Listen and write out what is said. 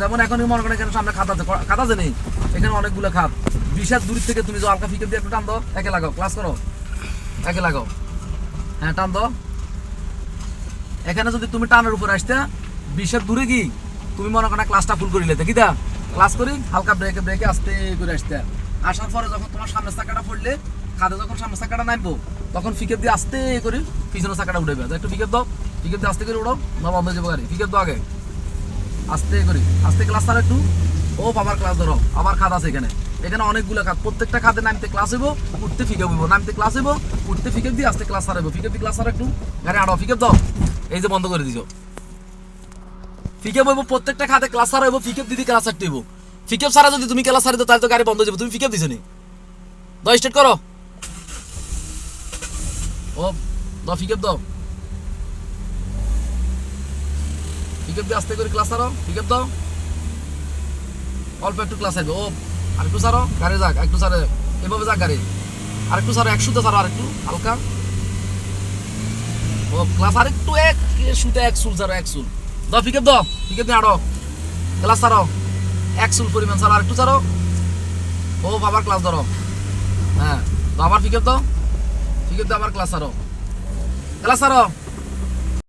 যেমন এখন মনে করেন এখানে সামনে খাত আছে নেই, এখানে অনেকগুলো খাত। 20 হাত দূর থেকে তুমি হালকা ফিকে দিয়ে একটু টান দাও, একে লাগাও, ক্লাস করো, একে লাগাও, হ্যাঁ টান দাও। এখানে যদি তুমি টানের উপরে আসতে 20 হাত দূরে কি তুমি মনে করেন ক্লাসটা ফুল করে নিতে, কিটা ক্লাস করি হালকা ব্রেকে ব্রেকে আস্তে করে আসতে। আসার পরে যখন তোমার সামনের চাকাটা পড়লে খাদে যখন সামনের চাকাটা নামবো তখন ফিকেপ দিয়ে আস্তে করে পিছনের চাকাটা উঠে একটু ফিকেপ দাও, ফিকেপ দিয়ে আস্তে করে উঠো, না বন্ধ হয়ে যাবো গাড়ি। ফিকেপ দাও আগে আস্তে করি, আস্তে ক্লাস ছাড়া একটু, ও আবার ক্লাস ধরো, আবার খাদ আছে এখানে, এখানে অনেকগুলো খাদ, প্রত্যেকটা খাদে নামতে ক্লাস হইব, উঠতে ফিকেপ হইব, নামতে ক্লাস হইব, উঠতে ফিকেপ দিয়ে আস্তে ক্লাস ছাড়াইব, ফিকেপ দিয়ে ক্লাস ছাড়া একটু গাড়ি আড়াও, ফিকেপ দাও, এই যে বন্ধ করে দিছো। ফিকেপ হইব প্রত্যেকটা খাদে ক্লাস ছাড়া হইব, ফিকেপ দিদি ক্লাস ছাড়তে হইব। ফিকেপ ছাড়া যদি তুমি ক্লাস ছাড়ি দাও তাহলে তো গাড়ি বন্ধ হয়ে যাবে, তুমি ফিকেপ দিছো নি, দাও স্টার্ট করো, ও দাও ফিকেপ দাও, ফিকেপ দিয়ে আস্তে করে ক্লাস ছাড়ো, ফিকেপ দাও, অল্প একটু ক্লাস আসবে, ও আরেকটু ছাড়ো, গাড়ি যাক একটু ছাড়ে, এভাবে যাক গাড়ি, আরেকটু ছাড়ো, 100-তে ছাড়ো, আরেকটু হালকা, ও ক্লাস আরেকটু, এক শুতে এক চুল ছাড়ো, এক চুল দাও, ফিকেপ দাও, ফিকেপ দিয়ে আড়ো, ক্লাস ছাড়ো, এক চুল পরিমাণ ছাড়ো, আরেকটু ছাড়ো, ও আবার ক্লাস ধরো, হ্যাঁ তো আবার ফিকেপ দাও, ফিকেপ দিয়ে আবার ক্লাস ছাড়ো, ক্লাস ছাড়ো।